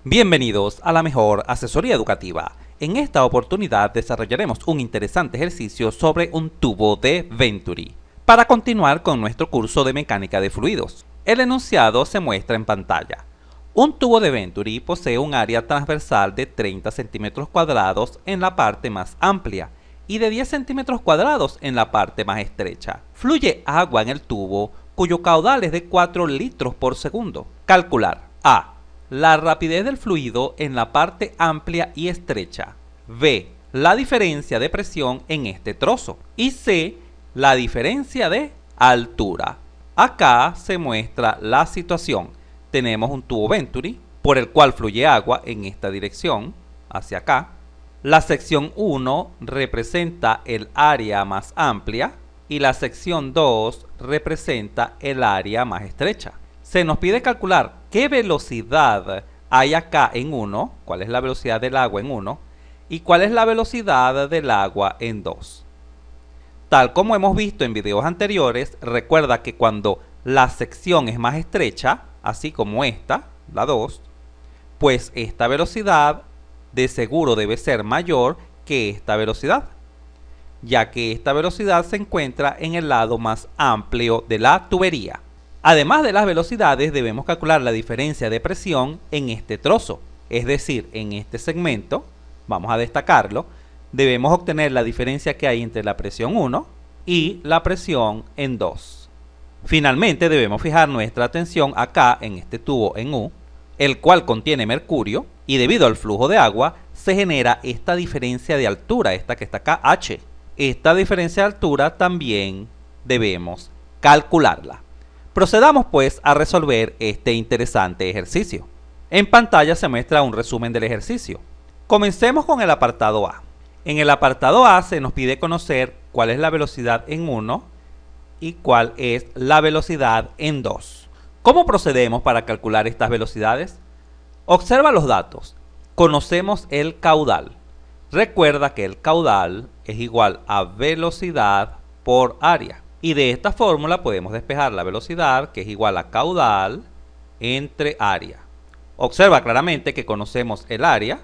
Bienvenidos a la mejor asesoría educativa. En esta oportunidad desarrollaremos un interesante ejercicio sobre un tubo de Venturi, para continuar con nuestro curso de mecánica de fluidos. El enunciado se muestra en pantalla. Un tubo de Venturi posee un área transversal de 30 centímetros cuadrados en la parte más amplia y de 10 centímetros cuadrados en la parte más estrecha. Fluye agua en el tubo cuyo caudal es de 4 litros por segundo. Calcular: A. La rapidez del fluido en la parte amplia y estrecha. B. La diferencia de presión en este trozo. Y C. La diferencia de altura. Acá se muestra la situación. Tenemos un tubo Venturi por el cual fluye agua en esta dirección, hacia acá. La sección 1 representa el área más amplia y la sección 2 representa el área más estrecha. Se nos pide calcular qué velocidad hay acá en 1, cuál es la velocidad del agua en 1, y cuál es la velocidad del agua en 2. Tal como hemos visto en videos anteriores, recuerda que cuando la sección es más estrecha, así como esta, la 2, pues esta velocidad de seguro debe ser mayor que esta velocidad, ya que esta velocidad se encuentra en el lado más amplio de la tubería. Además de las velocidades, debemos calcular la diferencia de presión en este trozo, es decir, en este segmento, vamos a destacarlo, debemos obtener la diferencia que hay entre la presión 1 y la presión en 2. Finalmente, debemos fijar nuestra atención acá en este tubo en U, el cual contiene mercurio, y debido al flujo de agua, se genera esta diferencia de altura, esta que está acá, H. Esta diferencia de altura también debemos calcularla. Procedamos pues a resolver este interesante ejercicio. En pantalla se muestra un resumen del ejercicio. Comencemos con el apartado A. En el apartado A se nos pide conocer cuál es la velocidad en 1 y cuál es la velocidad en 2. ¿Cómo procedemos para calcular estas velocidades? Observa los datos. Conocemos el caudal. Recuerda que el caudal es igual a velocidad por área. Y de esta fórmula podemos despejar la velocidad, que es igual a caudal entre área. Observa claramente que conocemos el área.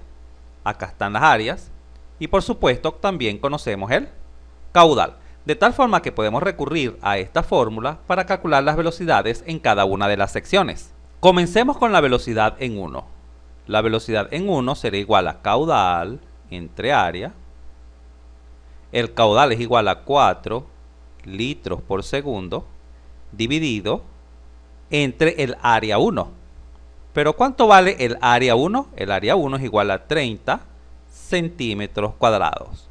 Acá están las áreas. Y por supuesto también conocemos el caudal. De tal forma que podemos recurrir a esta fórmula para calcular las velocidades en cada una de las secciones. Comencemos con la velocidad en 1. La velocidad en 1 será igual a caudal entre área. El caudal es igual a 4 litros por segundo dividido entre el área 1. ¿Pero cuánto vale el área 1? El área 1 es igual a 30 centímetros cuadrados.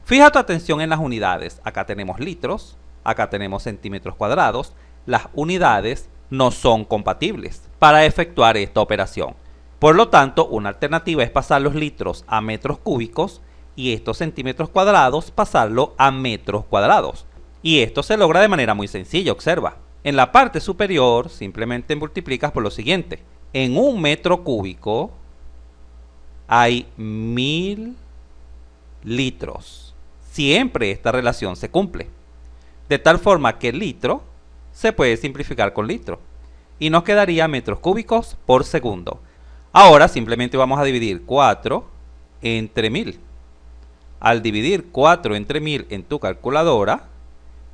Fija tu atención en las unidades. Acá tenemos litros, acá tenemos centímetros cuadrados. Las unidades no son compatibles para efectuar esta operación. Por lo tanto, una alternativa es pasar los litros a metros cúbicos y estos centímetros cuadrados pasarlo a metros cuadrados. Y esto se logra de manera muy sencilla, observa. En la parte superior simplemente multiplicas por lo siguiente. En un metro cúbico hay 1000 litros. Siempre esta relación se cumple. De tal forma que el litro se puede simplificar con litro. Y nos quedaría metros cúbicos por segundo. Ahora simplemente vamos a dividir 4 entre 1000. Al dividir 4 entre 1000 en tu calculadora,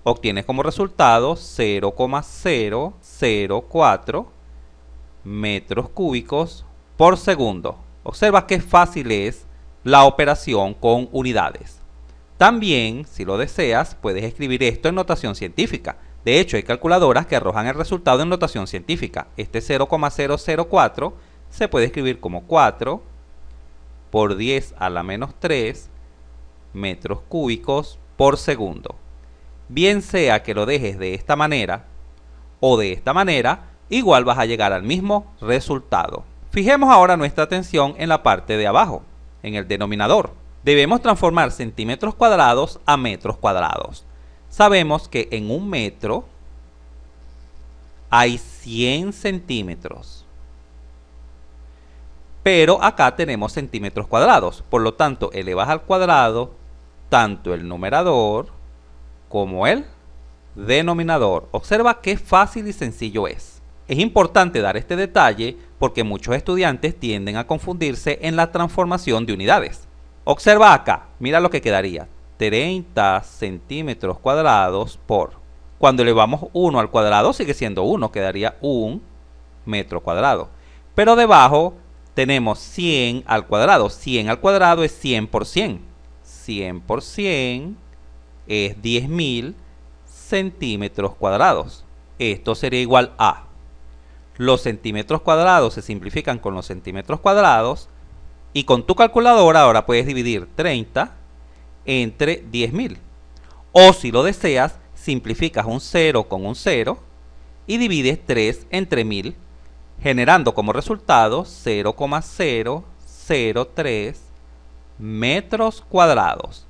obtienes como resultado 0,004 metros cúbicos por segundo. Observa qué fácil es la operación con unidades. También, si lo deseas, puedes escribir esto en notación científica. De hecho, hay calculadoras que arrojan el resultado en notación científica. Este 0,004 se puede escribir como 4 por 10 a la menos 3 metros cúbicos por segundo. Bien sea que lo dejes de esta manera o de esta manera, igual vas a llegar al mismo resultado. Fijemos ahora nuestra atención en la parte de abajo, en el denominador. Debemos transformar centímetros cuadrados a metros cuadrados. Sabemos que en un metro hay 100 centímetros. Pero acá tenemos centímetros cuadrados. Por lo tanto, elevas al cuadrado tanto el numerador como el denominador. Observa qué fácil y sencillo es. Es importante dar este detalle porque muchos estudiantes tienden a confundirse en la transformación de unidades. Observa acá, mira lo que quedaría. 30 centímetros cuadrados por... Cuando elevamos 1 al cuadrado sigue siendo 1, quedaría 1 metro cuadrado. Pero debajo tenemos 100 al cuadrado. 100 al cuadrado es 100 por 100. 100 por 100 es 10.000 centímetros cuadrados. Esto sería igual a... Los centímetros cuadrados se simplifican con los centímetros cuadrados. Y con tu calculadora ahora puedes dividir 30 entre 10.000. O si lo deseas, simplificas un 0 con un 0 y divides 3 entre 1000, generando como resultado 0,003 metros cuadrados.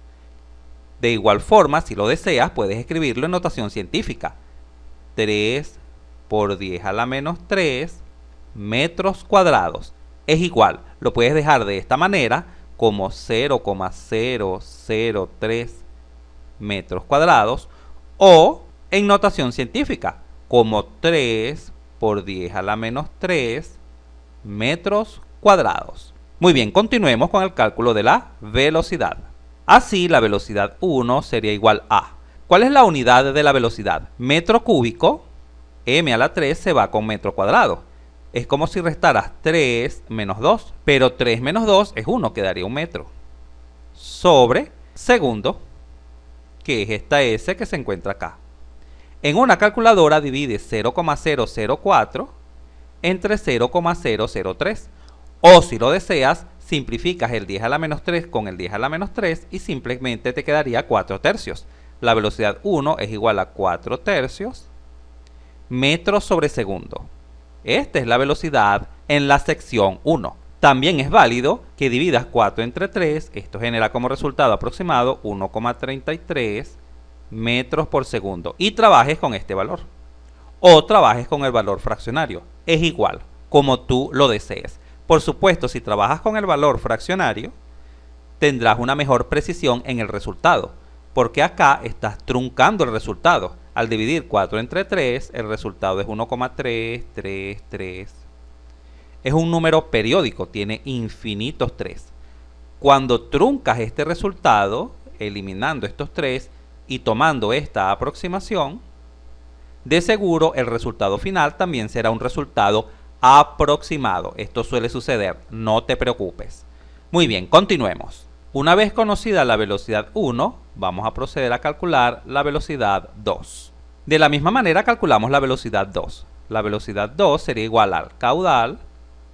De igual forma, si lo deseas, puedes escribirlo en notación científica. 3 por 10 a la menos 3 metros cuadrados. Es igual, lo puedes dejar de esta manera como 0,003 metros cuadrados o en notación científica como 3 por 10 a la menos 3 metros cuadrados. Muy bien, continuemos con el cálculo de la velocidad. Así, la velocidad 1 sería igual a... ¿Cuál es la unidad de la velocidad? Metro cúbico, m a la 3 se va con metro cuadrado. Es como si restaras 3 menos 2, pero 3 menos 2 es 1, quedaría 1 metro. Sobre segundo, que es esta S que se encuentra acá. En una calculadora divide 0,004 entre 0,003. O si lo deseas, simplificas el 10 a la menos 3 con el 10 a la menos 3 y simplemente te quedaría 4 tercios. La velocidad 1 es igual a 4 tercios metros sobre segundo. Esta es la velocidad en la sección 1. También es válido que dividas 4 entre 3, esto genera como resultado aproximado 1,33 metros por segundo y trabajes con este valor. O trabajes con el valor fraccionario, es igual, como tú lo desees. Por supuesto, si trabajas con el valor fraccionario, tendrás una mejor precisión en el resultado, porque acá estás truncando el resultado. Al dividir 4 entre 3, el resultado es 1,333. Es un número periódico, tiene infinitos 3. Cuando truncas este resultado, eliminando estos 3 y tomando esta aproximación, de seguro el resultado final también será un resultado aproximado. Esto suele suceder, no te preocupes. Muy bien, continuemos. Una vez conocida la velocidad 1, vamos a proceder a calcular la velocidad 2. De la misma manera calculamos la velocidad 2. La velocidad 2 sería igual al caudal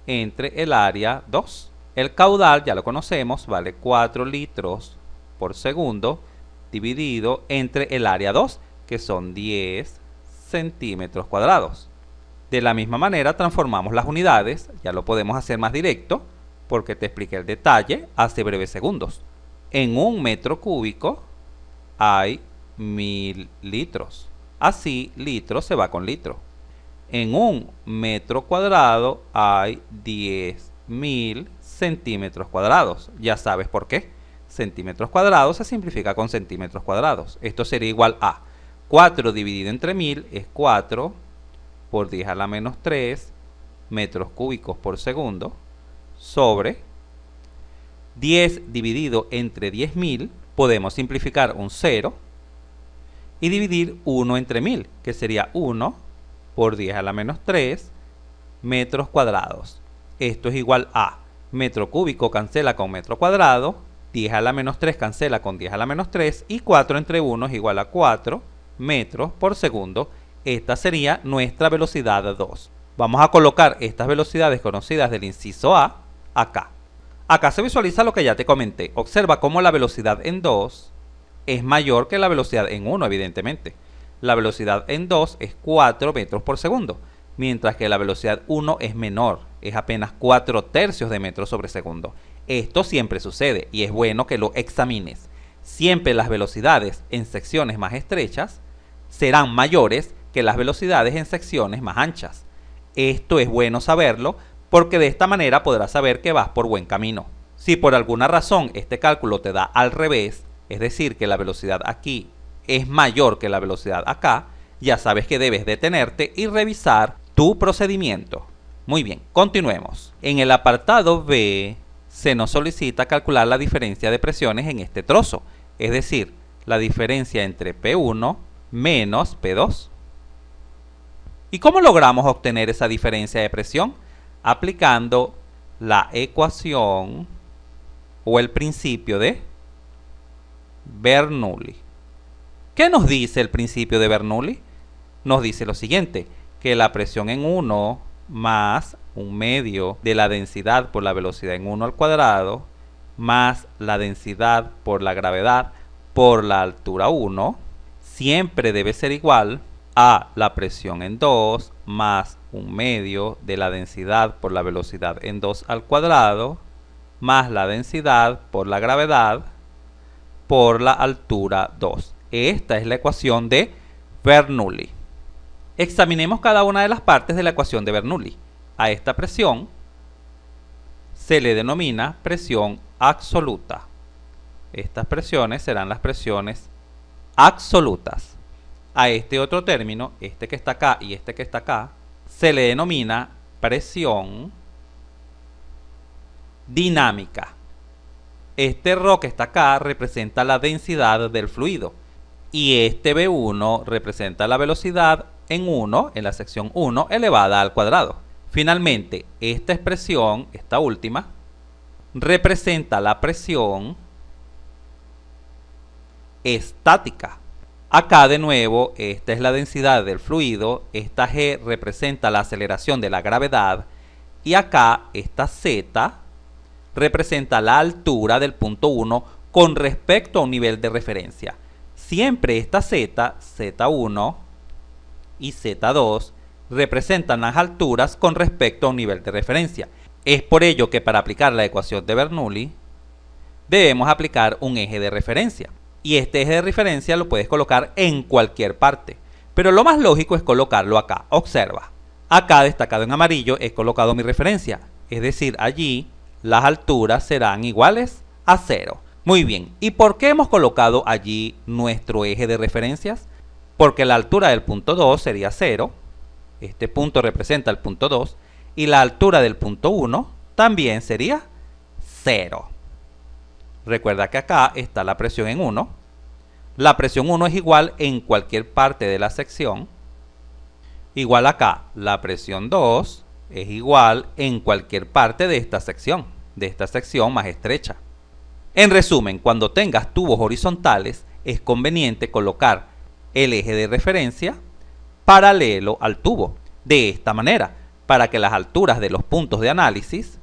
entre el área 2. El caudal, ya lo conocemos, vale 4 litros por segundo dividido entre el área 2, que son 10 centímetros cuadrados. De la misma manera transformamos las unidades, ya lo podemos hacer más directo, porque te expliqué el detalle hace breves segundos. En un metro cúbico hay 1000 litros. Así, litro se va con litro. En un metro cuadrado hay 10.000 centímetros cuadrados. Ya sabes por qué. Centímetros cuadrados se simplifica con centímetros cuadrados. Esto sería igual a 4 dividido entre 1000 es 4 por 10 a la menos 3 metros cúbicos por segundo sobre 10 dividido entre 10.000, podemos simplificar un 0 y dividir 1 entre 1000, que sería 1 por 10 a la menos 3 metros cuadrados. Esto es igual a metro cúbico cancela con metro cuadrado, 10 a la menos 3 cancela con 10 a la menos 3 y 4 entre 1 es igual a 4 metros por segundo. Esta sería nuestra velocidad 2. Vamos a colocar estas velocidades conocidas del inciso A acá. Acá se visualiza lo que ya te comenté. Observa cómo la velocidad en 2 es mayor que la velocidad en 1, evidentemente. La velocidad en 2 es 4 metros por segundo, mientras que la velocidad 1 es menor, es apenas 4 tercios de metro sobre segundo. Esto siempre sucede y es bueno que lo examines. Siempre las velocidades en secciones más estrechas serán mayores que las velocidades en secciones más anchas. Esto es bueno saberlo porque de esta manera podrás saber que vas por buen camino. Si por alguna razón este cálculo te da al revés, es decir, que la velocidad aquí es mayor que la velocidad acá, ya sabes que debes detenerte y revisar tu procedimiento. Muy bien, continuemos. En el apartado B se nos solicita calcular la diferencia de presiones en este trozo, es decir, la diferencia entre P1 menos P2. ¿Y cómo logramos obtener esa diferencia de presión? Aplicando la ecuación o el principio de Bernoulli. ¿Qué nos dice el principio de Bernoulli? Nos dice lo siguiente, que la presión en 1 más un medio de la densidad por la velocidad en 1 al cuadrado más la densidad por la gravedad por la altura 1 siempre debe ser igual a la presión en 2 más un medio de la densidad por la velocidad en 2 al cuadrado más la densidad por la gravedad por la altura 2. Esta es la ecuación de Bernoulli. Examinemos cada una de las partes de la ecuación de Bernoulli. A esta presión se le denomina presión absoluta. Estas presiones serán las presiones absolutas. A este otro término, este que está acá y este que está acá, se le denomina presión dinámica. Este ρ que está acá representa la densidad del fluido y este V1 representa la velocidad en 1, en la sección 1, elevada al cuadrado. Finalmente, esta expresión, esta última, representa la presión estática. Acá de nuevo, esta es la densidad del fluido, esta G representa la aceleración de la gravedad y acá esta Z representa la altura del punto 1 con respecto a un nivel de referencia. Siempre esta Z, Z1 y Z2 representan las alturas con respecto a un nivel de referencia. Es por ello que para aplicar la ecuación de Bernoulli debemos aplicar un eje de referencia. Y este eje de referencia lo puedes colocar en cualquier parte. Pero lo más lógico es colocarlo acá. Observa. Acá destacado en amarillo he colocado mi referencia. Es decir, allí las alturas serán iguales a 0. Muy bien. ¿Y por qué hemos colocado allí nuestro eje de referencias? Porque la altura del punto 2 sería 0. Este punto representa el punto 2. Y la altura del punto 1 también sería 0. Recuerda que acá está la presión en 1. La presión 1 es igual en cualquier parte de la sección. Igual acá, la presión 2 es igual en cualquier parte de esta sección más estrecha. En resumen, cuando tengas tubos horizontales, es conveniente colocar el eje de referencia paralelo al tubo, de esta manera, para que las alturas de los puntos de análisis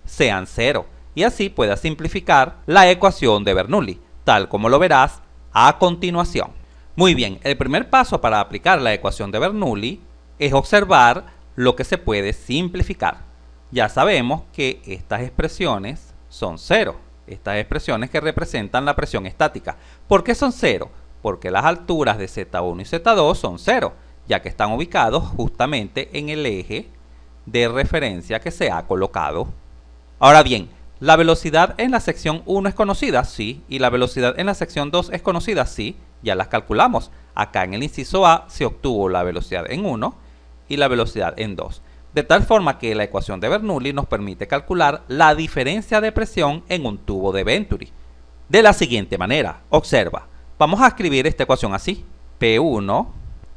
sean 0. Y así puedas simplificar la ecuación de Bernoulli, tal como lo verás a continuación. Muy bien, el primer paso para aplicar la ecuación de Bernoulli es observar lo que se puede simplificar. Ya sabemos que estas expresiones son 0, estas expresiones que representan la presión estática. ¿Por qué son 0? Porque las alturas de Z1 y Z2 son 0, ya que están ubicados justamente en el eje de referencia que se ha colocado. Ahora bien, ¿la velocidad en la sección 1 es conocida? Sí. ¿Y la velocidad en la sección 2 es conocida? Sí. Ya las calculamos. Acá en el inciso A se obtuvo la velocidad en 1 y la velocidad en 2. De tal forma que la ecuación de Bernoulli nos permite calcular la diferencia de presión en un tubo de Venturi. De la siguiente manera, observa. Vamos a escribir esta ecuación así. P1,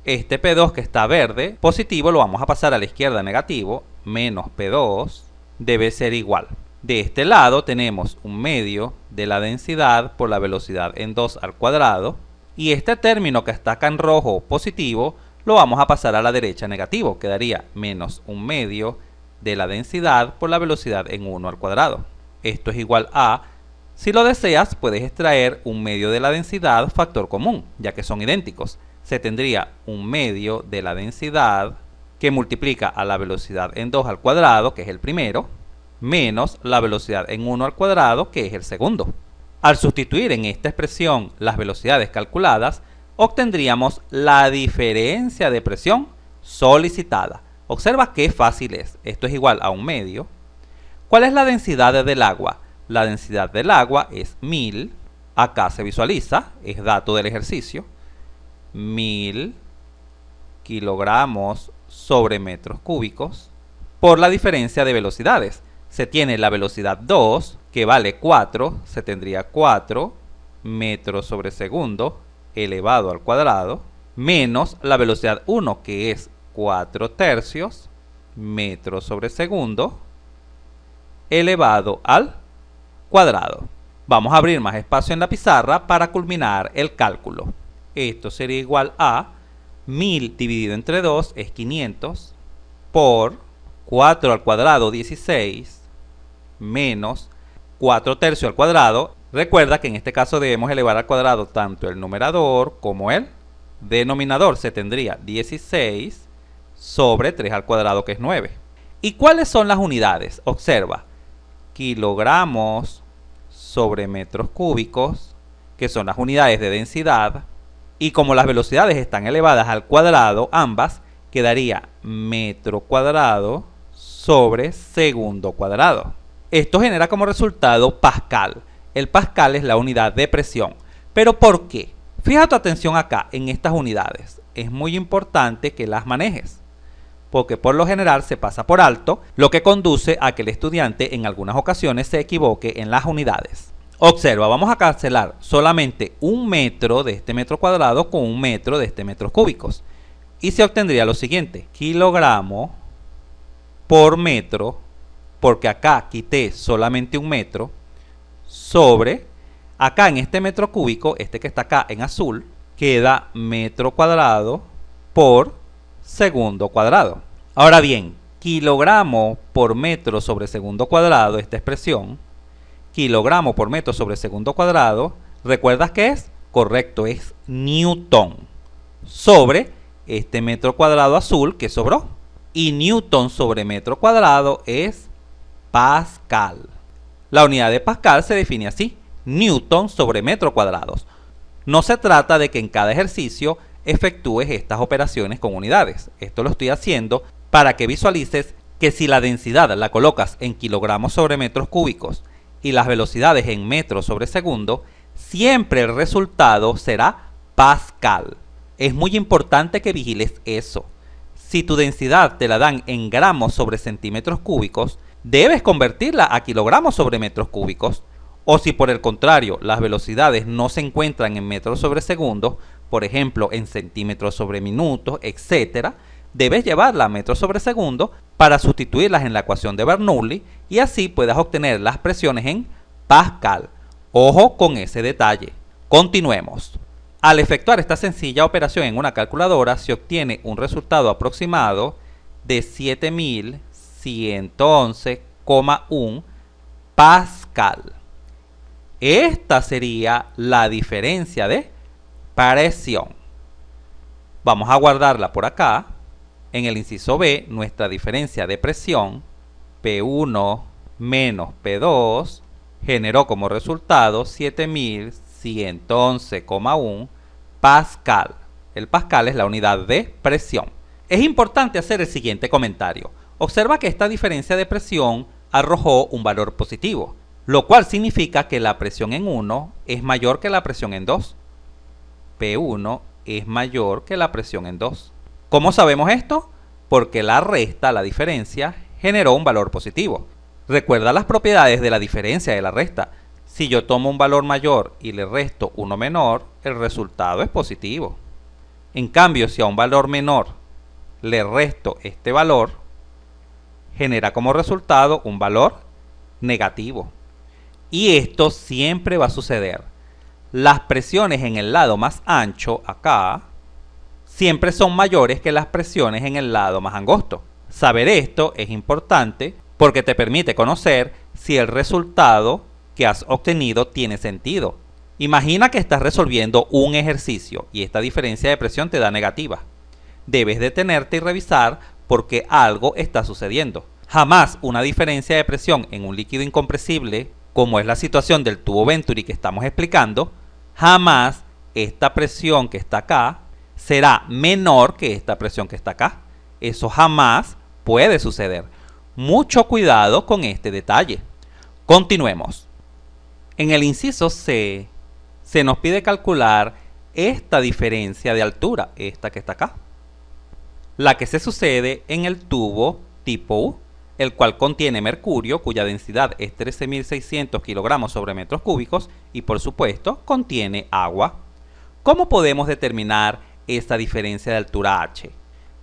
este P2 que está verde, positivo lo vamos a pasar a la izquierda negativo, menos P2 debe ser igual. De este lado tenemos un medio de la densidad por la velocidad en 2 al cuadrado y este término que está acá en rojo positivo lo vamos a pasar a la derecha negativo, quedaría menos un medio de la densidad por la velocidad en 1 al cuadrado. Esto es igual a, si lo deseas puedes extraer un medio de la densidad factor común, ya que son idénticos. Se tendría un medio de la densidad que multiplica a la velocidad en 2 al cuadrado, que es el primero, menos la velocidad en 1 al cuadrado, que es el segundo. Al sustituir en esta expresión las velocidades calculadas, obtendríamos la diferencia de presión solicitada. Observa qué fácil es. Esto es igual a un medio. ¿Cuál es la densidad del agua? La densidad del agua es 1000. Acá se visualiza, es dato del ejercicio. 1000 kilogramos sobre metros cúbicos. por la diferencia de velocidades. Se tiene la velocidad 2, que vale 4, se tendría 4 metros sobre segundo elevado al cuadrado, menos la velocidad 1, que es 4 tercios metros sobre segundo elevado al cuadrado. Vamos a abrir más espacio en la pizarra para culminar el cálculo. Esto sería igual a 1000 dividido entre 2 es 500 por 4 al cuadrado 16 menos 4 tercios al cuadrado. Recuerda que en este caso debemos elevar al cuadrado tanto el numerador como el denominador. Se tendría 16 sobre 3 al cuadrado, que es 9. ¿Y cuáles son las unidades? Observa, kilogramos sobre metros cúbicos, que son las unidades de densidad, y como las velocidades están elevadas al cuadrado, ambas, quedaría metro cuadrado sobre segundo cuadrado. Esto genera como resultado pascal. El pascal es la unidad de presión. ¿Pero por qué? Fija tu atención acá en estas unidades. Es muy importante que las manejes, porque por lo general se pasa por alto, lo que conduce a que el estudiante en algunas ocasiones se equivoque en las unidades. Observa, vamos a cancelar solamente un metro de este metro cuadrado con un metro de este metros cúbicos. Y se obtendría lo siguiente: kilogramo por metro, porque acá quité solamente un metro, sobre, acá en este metro cúbico, este que está acá en azul, queda metro cuadrado por segundo cuadrado. Ahora bien, kilogramo por metro sobre segundo cuadrado, esta expresión, kilogramo por metro sobre segundo cuadrado, ¿recuerdas qué es? Correcto, es newton sobre este metro cuadrado azul que sobró. Y newton sobre metro cuadrado es pascal. La unidad de pascal se define así: newton sobre metro cuadrados. No se trata de que en cada ejercicio efectúes estas operaciones con unidades. Esto lo estoy haciendo para que visualices que si la densidad la colocas en kilogramos sobre metros cúbicos y las velocidades en metros sobre segundo, siempre el resultado será pascal. Es muy importante que vigiles eso. Si tu densidad te la dan en gramos sobre centímetros cúbicos, debes convertirla a kilogramos sobre metros cúbicos. O si por el contrario las velocidades no se encuentran en metros sobre segundo, por ejemplo en centímetros sobre minutos, etc., debes llevarla a metros sobre segundo para sustituirlas en la ecuación de Bernoulli y así puedas obtener las presiones en pascal. Ojo con ese detalle. Continuemos. Al efectuar esta sencilla operación en una calculadora se obtiene un resultado aproximado de 7111,1 pascal. Esta sería la diferencia de presión. Vamos a guardarla por acá. En el inciso B, nuestra diferencia de presión, P1 menos P2, generó como resultado 7111,1 pascal. El pascal es la unidad de presión. Es importante hacer el siguiente comentario. Observa que esta diferencia de presión arrojó un valor positivo, lo cual significa que la presión en 1 es mayor que la presión en 2. P1 es mayor que la presión en 2. ¿Cómo sabemos esto? Porque la resta, la diferencia, generó un valor positivo. Recuerda las propiedades de la diferencia y de la resta. Si yo tomo un valor mayor y le resto uno menor, el resultado es positivo. En cambio, si a un valor menor le resto este valor, genera como resultado un valor negativo. Y esto siempre va a suceder. Las presiones en el lado más ancho, acá, siempre son mayores que las presiones en el lado más angosto. Saber esto es importante porque te permite conocer si el resultado que has obtenido tiene sentido. Imagina que estás resolviendo un ejercicio y esta diferencia de presión te da negativa. Debes detenerte y revisar por qué algo está sucediendo. Jamás una diferencia de presión en un líquido incompresible, como es la situación del tubo Venturi que estamos explicando, jamás esta presión que está acá será menor que esta presión que está acá. Eso jamás puede suceder. Mucho cuidado con este detalle. Continuemos. En el inciso C se nos pide calcular esta diferencia de altura, esta que está acá, la que se sucede en el tubo tipo U. el cual contiene mercurio, cuya densidad es 13.600 kilogramos sobre metros cúbicos, y por supuesto contiene agua. ¿Cómo podemos determinar esta diferencia de altura H?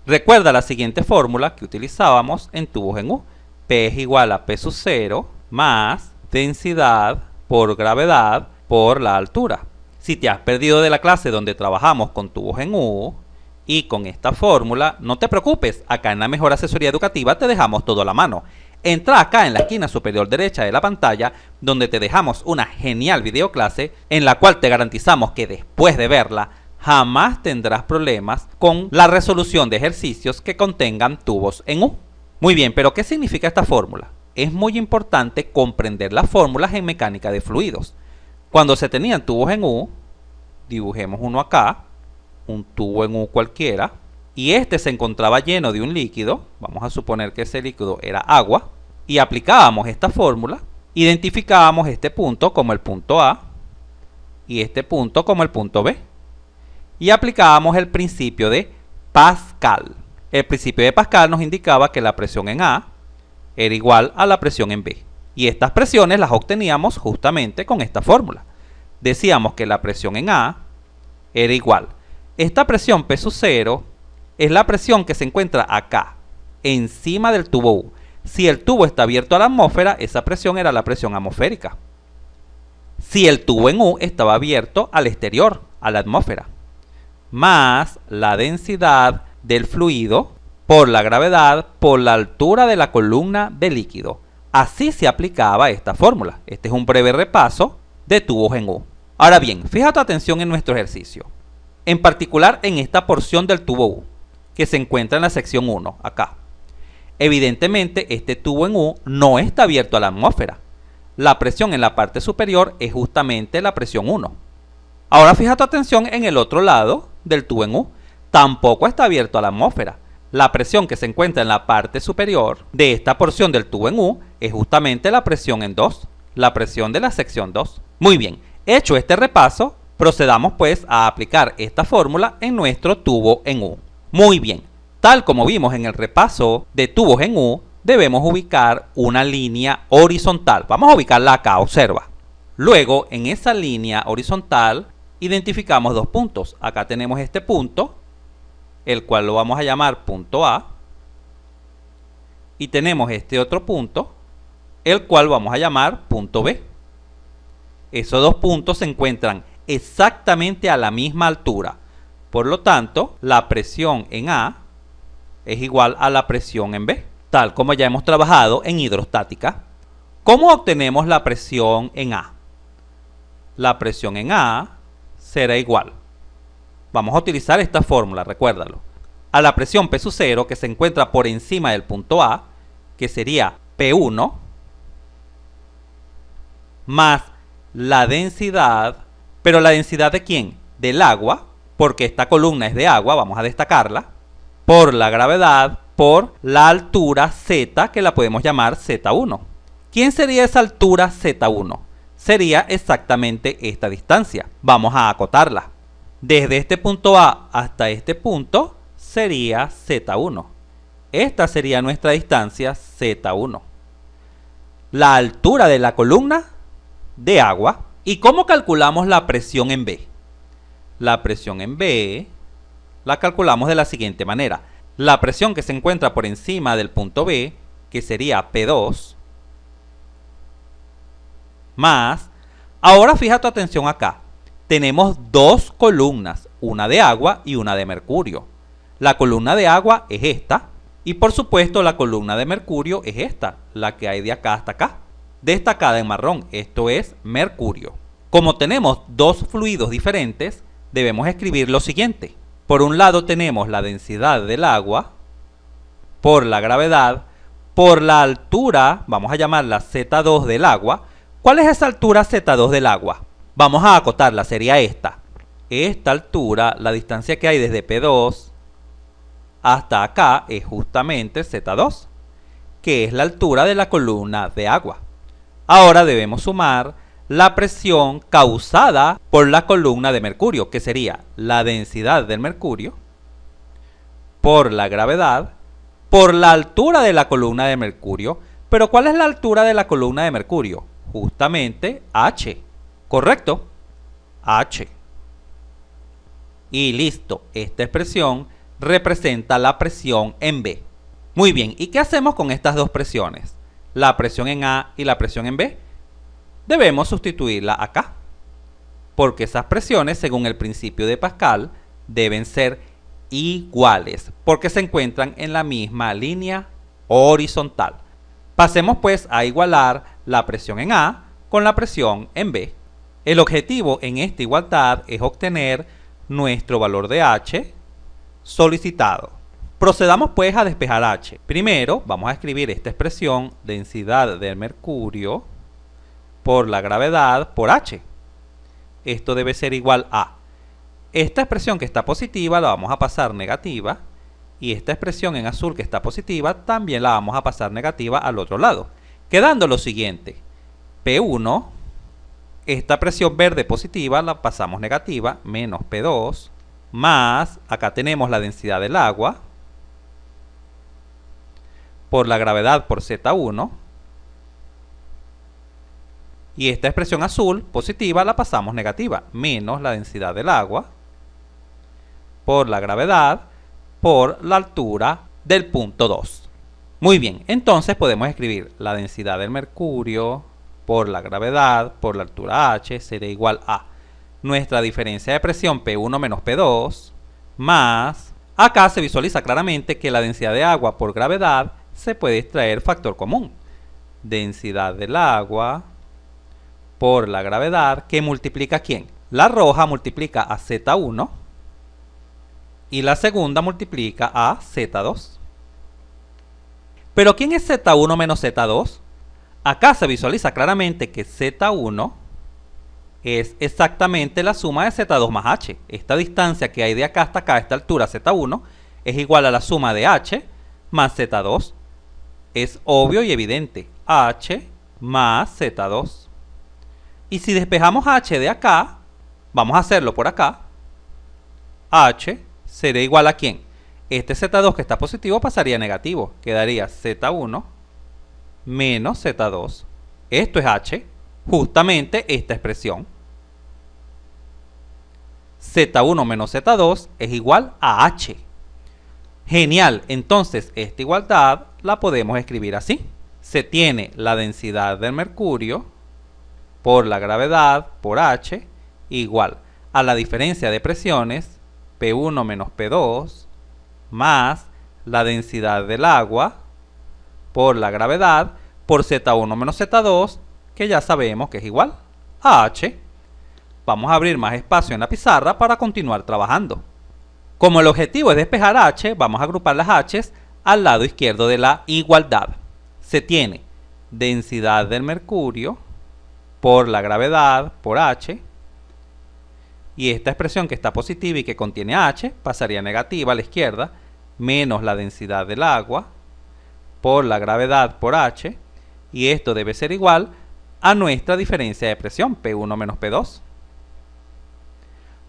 Recuerda la siguiente fórmula que utilizábamos en tubos en U. P es igual a P sub 0 más densidad por gravedad por la altura. Si te has perdido de la clase donde trabajamos con tubos en U y con esta fórmula, no te preocupes, acá en la Mejor Asesoría Educativa te dejamos todo a la mano. Entra acá en la esquina superior derecha de la pantalla, donde te dejamos una genial videoclase en la cual te garantizamos que después de verla jamás tendrás problemas con la resolución de ejercicios que contengan tubos en U. Muy bien, pero ¿qué significa esta fórmula? Es muy importante comprender las fórmulas en mecánica de fluidos. Cuando se tenían tubos en U, dibujemos uno acá, un tubo en U cualquiera, y este se encontraba lleno de un líquido, vamos a suponer que ese líquido era agua, y aplicábamos esta fórmula, identificábamos este punto como el punto A, y este punto como el punto B, y aplicábamos el principio de Pascal. El principio de Pascal nos indicaba que la presión en A era igual a la presión en B, y estas presiones las obteníamos justamente con esta fórmula. Decíamos que la presión en A era igual. Esta presión P sub 0 es la presión que se encuentra acá, encima del tubo U. Si el tubo está abierto a la atmósfera, esa presión era la presión atmosférica. Si el tubo en U estaba abierto al exterior, a la atmósfera, más la densidad del fluido por la gravedad por la altura de la columna de líquido. Así se aplicaba esta fórmula. Este es un breve repaso de tubos en U. Ahora bien, fija tu atención en nuestro ejercicio, en particular en esta porción del tubo U, que se encuentra en la sección 1, acá. Evidentemente, este tubo en U no está abierto a la atmósfera. La presión en la parte superior es justamente la presión 1. Ahora fija tu atención en el otro lado del tubo en U. Tampoco está abierto a la atmósfera. La presión que se encuentra en la parte superior de esta porción del tubo en U es justamente la presión en 2, la presión de la sección 2. Muy bien, hecho este repaso, procedamos pues a aplicar esta fórmula en nuestro tubo en U. Muy bien, tal como vimos en el repaso de tubos en U, debemos ubicar una línea horizontal. Vamos a ubicarla acá, observa. Luego, en esa línea horizontal, identificamos dos puntos. Acá tenemos este punto, el cual lo vamos a llamar punto A. Y tenemos este otro punto, el cual vamos a llamar punto B. Esos dos puntos se encuentran exactamente a la misma altura. Por lo tanto, la presión en A es igual a la presión en B, tal como ya hemos trabajado en hidrostática. ¿Cómo obtenemos la presión en A? La presión en A será igual. Vamos a utilizar esta fórmula, recuérdalo. A la presión P sub 0 que se encuentra por encima del punto A, que sería P1, más la densidad, pero la densidad ¿de quién? Del agua, porque esta columna es de agua, vamos a destacarla, por la gravedad, por la altura Z, que la podemos llamar Z1. ¿Quién sería esa altura Z1? Sería exactamente esta distancia. Vamos a acotarla. Desde este punto A hasta este punto sería Z1. Esta sería nuestra distancia Z1. La altura de la columna de agua. ¿Y cómo calculamos la presión en B? La presión en B la calculamos de la siguiente manera. La presión que se encuentra por encima del punto B, que sería P2, más, ahora fija tu atención acá, tenemos dos columnas, una de agua y una de mercurio. La columna de agua es esta, y por supuesto la columna de mercurio es esta, la que hay de acá hasta acá, destacada en marrón, esto es mercurio. Como tenemos dos fluidos diferentes, debemos escribir lo siguiente. Por un lado tenemos la densidad del agua, por la gravedad, por la altura, vamos a llamarla Z2 del agua. ¿Cuál es esa altura Z2 del agua? Vamos a acotarla, sería esta. Esta altura, la distancia que hay desde P2 hasta acá es justamente Z2, que es la altura de la columna de agua. Ahora debemos sumar la presión causada por la columna de mercurio, que sería la densidad del mercurio, por la gravedad, por la altura de la columna de mercurio. Pero ¿cuál es la altura de la columna de mercurio? Justamente H. ¿Correcto? H. Y listo, esta expresión representa la presión en B. Muy bien, ¿y qué hacemos con estas dos presiones? La presión en A y la presión en B. Debemos sustituirla acá, porque esas presiones, según el principio de Pascal, deben ser iguales, porque se encuentran en la misma línea horizontal. Pasemos pues a igualar la presión en A con la presión en B. El objetivo en esta igualdad es obtener nuestro valor de H solicitado. Procedamos pues a despejar H. Primero vamos a escribir esta expresión, densidad del mercurio por la gravedad por H. Esto debe ser igual a esta expresión que está positiva la vamos a pasar negativa, y esta expresión en azul que está positiva también la vamos a pasar negativa al otro lado, quedando lo siguiente: P1, esta presión verde positiva la pasamos negativa, menos P2, más, acá tenemos la densidad del agua, por la gravedad por Z1, y esta expresión azul positiva la pasamos negativa, menos la densidad del agua, por la gravedad por la altura del punto 2. Muy bien, entonces podemos escribir la densidad del mercurio por la gravedad por la altura H será igual a nuestra diferencia de presión P1 menos P2 más, acá se visualiza claramente que la densidad de agua por gravedad se puede extraer factor común. Densidad del agua por la gravedad, que multiplica ¿a quién? La roja multiplica a Z1 y la segunda multiplica a Z2. ¿Pero quién es Z1 menos Z2? Acá se visualiza claramente que Z1 es exactamente la suma de Z2 más H. Esta distancia que hay de acá hasta acá, a esta altura Z1, es igual a la suma de H más Z2. Es obvio y evidente, H más Z2. Y si despejamos H de acá, vamos a hacerlo por acá, H será igual a ¿quién? Este Z2 que está positivo pasaría a negativo, quedaría Z1 menos Z2. Esto es H, justamente esta expresión. Z1 menos Z2 es igual a H. Genial, entonces esta igualdad la podemos escribir así. Se tiene la densidad del mercurio por la gravedad por H igual a la diferencia de presiones P1 menos P2 más la densidad del agua por la gravedad por Z1 menos Z2, que ya sabemos que es igual a H. Vamos a abrir más espacio en la pizarra para continuar trabajando. Como el objetivo es despejar H, vamos a agrupar las H's al lado izquierdo de la igualdad. Se tiene densidad del mercurio por la gravedad por H, y esta expresión que está positiva y que contiene H pasaría negativa a la izquierda, menos la densidad del agua por la gravedad por H, y esto debe ser igual a nuestra diferencia de presión P1 menos P2.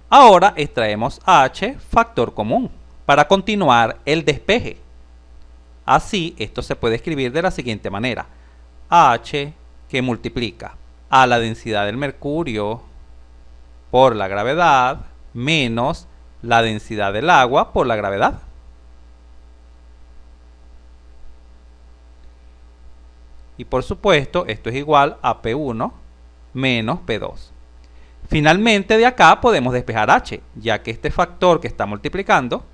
Ahora extraemos H factor común para continuar el despeje. Así, esto se puede escribir de la siguiente manera: H que multiplica a la densidad del mercurio por la gravedad menos la densidad del agua por la gravedad. Y por supuesto, esto es igual a P1 menos P2. Finalmente, de acá podemos despejar H, ya que este factor que está multiplicando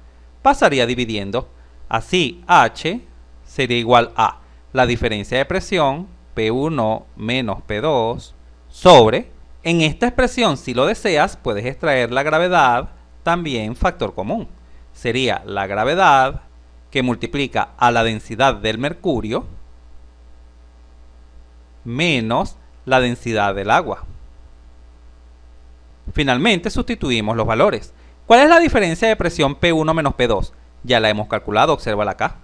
pasaría dividiendo. Así, H sería igual a la diferencia de presión P1 menos P2 sobre, en esta expresión, si lo deseas, puedes extraer la gravedad también factor común. Sería la gravedad que multiplica a la densidad del mercurio menos la densidad del agua. Finalmente sustituimos los valores. ¿Cuál es la diferencia de presión P1 menos P2? Ya la hemos calculado, obsérvala acá.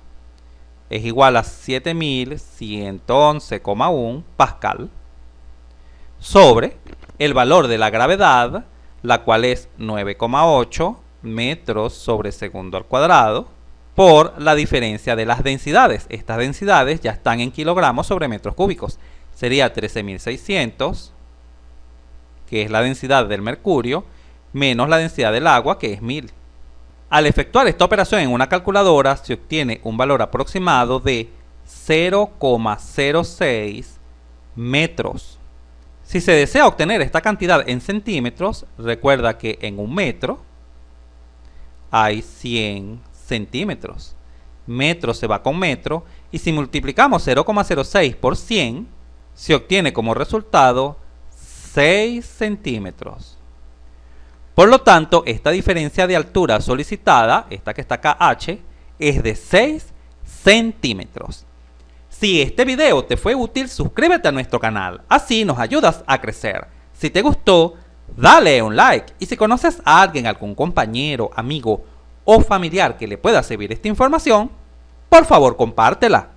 Es igual a 7111,1 pascal sobre el valor de la gravedad, la cual es 9,8 metros sobre segundo al cuadrado, por la diferencia de las densidades. Estas densidades ya están en kilogramos sobre metros cúbicos. Sería 13.600, que es la densidad del mercurio, menos la densidad del agua, que es 1000. Al efectuar esta operación en una calculadora, se obtiene un valor aproximado de 0,06 metros. Si se desea obtener esta cantidad en centímetros, recuerda que en un metro hay 100 centímetros. Metro se va con metro, y si multiplicamos 0,06 por 100, se obtiene como resultado 6 centímetros. Por lo tanto, esta diferencia de altura solicitada, esta que está acá h, es de 6 centímetros. Si este video te fue útil, suscríbete a nuestro canal, así nos ayudas a crecer. Si te gustó, dale un like, y si conoces a alguien, algún compañero, amigo o familiar que le pueda servir esta información, por favor compártela.